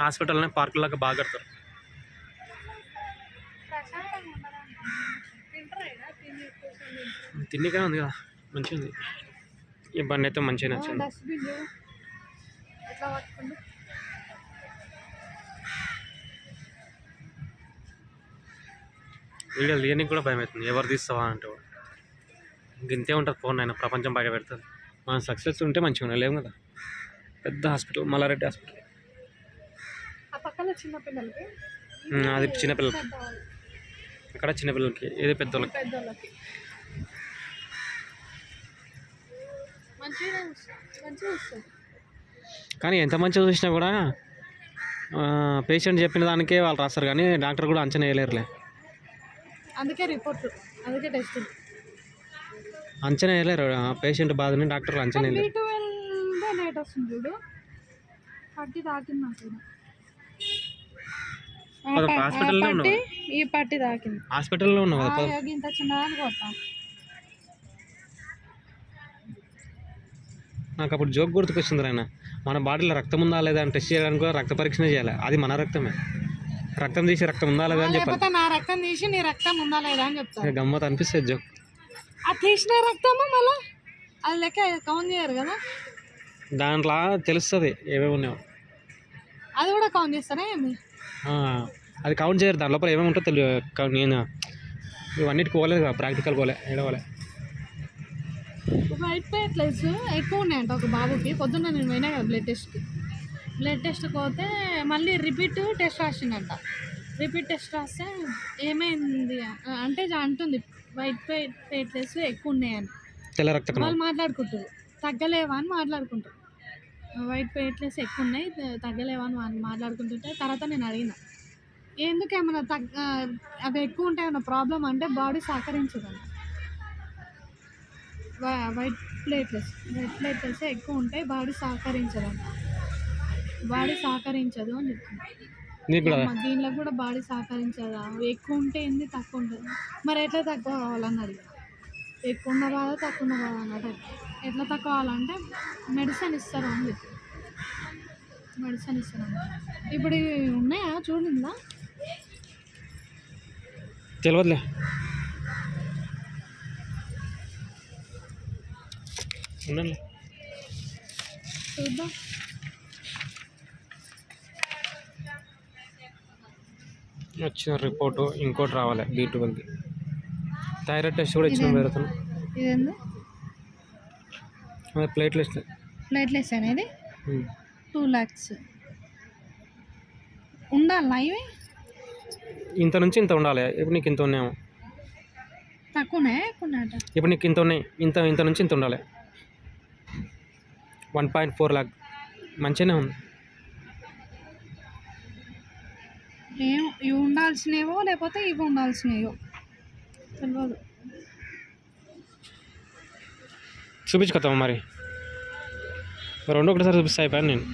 హాస్పిటల్నే పార్కులాగా బాగా కడతారు. తిండిగా ఉంది కదా, మంచిగా ఉంది. ఈ బండి అయితే మంచిగా నచ్చింది. వీడియో తీయడానికి కూడా భయం అవుతుంది, ఎవరు తీస్తావా అంటే. ఇంతే ఉంటుంది ఫోన్ అయినా, ప్రపంచం బయట పెడుతుంది. మనం సక్సెస్ ఉంటే మంచిగా ఉన్నాయి, లేవు కదా. పెద్ద హాస్పిటల్, మల్లారెడ్డి హాస్పిటల్. అది చిన్నపిల్లలకి, అక్కడ చిన్నపిల్లలకి, ఇది పెద్దోళ్ళకి. కానీ ఎంత మంచిగా చూసినా కూడా పేషెంట్ చెప్పిన దానికే వాళ్ళు రాస్తారు, కానీ డాక్టర్ కూడా అంచనా వేయలేరులే. అందుకే రిపోర్ట్, అందుకే టెస్ట్ అంచనా వేయలేరు పేషెంట్ బాధని, డాక్టర్లు అంచనా వేయలేరు. లేట్ వస్తుంది చూడు, పట్టి తాకింది హాస్పిటల్లో ఉన్నావు, ఈ పట్టి తాకింది హాస్పిటల్లో ఉన్నావు కదా. ఇంత చిన్నదాన్ని కొడతాం. నాకు అప్పుడు జోక్ గుర్తుకొచ్చింది ఆయన, మన బాడీలో రక్తం ఉందా లేదా అని టెస్ట్ చేయడానికి కూడా రక్త పరీక్షనే చేయాలి. అది మన రక్తమే, రక్తం తీసి రక్తం ఉందా లేదా అని చెప్పాలి. నా రక్తం తీసి నీ రక్తం ఉందా లేదా అని చెప్తాను. గమ్మత్ అనిపిస్తుంది జోక్. అది తీసిన రక్తము మళ్ళీ అది లెక్క కౌంట్ చేయరు కదా, దాంట్లో తెలుస్తుంది ఏమేమి ఉన్నాయో. అది కూడా కౌంట్ చేస్తారా ఏమి? అది కౌంట్ చేయరు, దాని లోపల ఏమేమి ఉంటుందో తెలియదు. నేను ఇవన్నిటికి పోలేదు కదా, ప్రాక్టికల్ పోలే, ఏడవలే. వైట్ ప్లేట్లెట్స్ ఎక్కువ ఉన్నాయంట ఒక బాబుకి. పొద్దున్న నేను పోయినా కదా బ్లడ్ టెస్ట్కి పోతే మళ్ళీ రిపీట్ టెస్ట్ రాసిందంట. రిపీట్ టెస్ట్ రాస్తే ఏమైంది అంటే అంటుంది వైట్ ప్లేట్లెట్స్ ఎక్కువ ఉన్నాయని. తెల్ల రక్త కణాలు వాళ్ళు మాట్లాడుకుంటారు, తగ్గలేవా అని మాట్లాడుకుంటారు. వైట్ ప్లేట్లెట్స్ ఎక్కువ ఉన్నాయి, తగ్గలేవా అని మాట్లాడుకుంటుంటే తర్వాత నేను అడిగిన ఎందుకు ఏమన్నా అవి ఎక్కువ ఉంటాయి ఏమన్నా ప్రాబ్లం అంటే బాడీ సహకరించదండి. వైట్ ప్లేట్లెట్స్ ఎక్కువ ఉంటాయి, బాడీ సహకరించదండి. బాడీ సహకరించదు అని చెప్తుంది. దీనిలో కూడా బాడీ సహకరించదా, ఎక్కువ ఉంటే ఏంది తక్కువ ఉంటుంది మరి ఎట్లా తక్కువ కావాలని అడిగి, ఎక్కువ ఉన్న బాధ తక్కువ ఉన్న బాధ అన్నట్టు ఎట్లా తక్కువ కావాలంటే మెడిసిన్ ఇస్తారు అని చెప్పి, మెడిసిన్ ఇస్తారంట. ఇప్పుడు ఇవి ఉన్నాయా చూడిందా తెలియదులే. చూద్దాం. వచ్చిన రిపోర్టు ఇంకోటి రావాలి, B12కి. థైరాయిడ్ టెస్ట్ కూడా ఇచ్చిన వేరేతను. ఇదేంది ప్లేట్లెట్స్ అనేది 2 lakhs ఉండాలా ఇవి? ఇంత నుంచి ఇంత ఉండాలి. ఇప్పుడు నీకు ఇంత ఉన్నాయేమో, తక్కువనే ఎక్కువనేట. ఇప్పుడు నీకు ఇంత ఉన్నాయి, ఇంత నుంచి ఇంత ఉండాలి. 1.4 lakh మంచిగానే ఉంది. ఇవి ఉండాల్సినవో లేకపోతే ఇవి ఉండాల్సినవో తెలియదు. చూపించుకొస్తామా మరి, రెండు ఒకటిసారి చూపిస్తా అయిపోయాను నేను.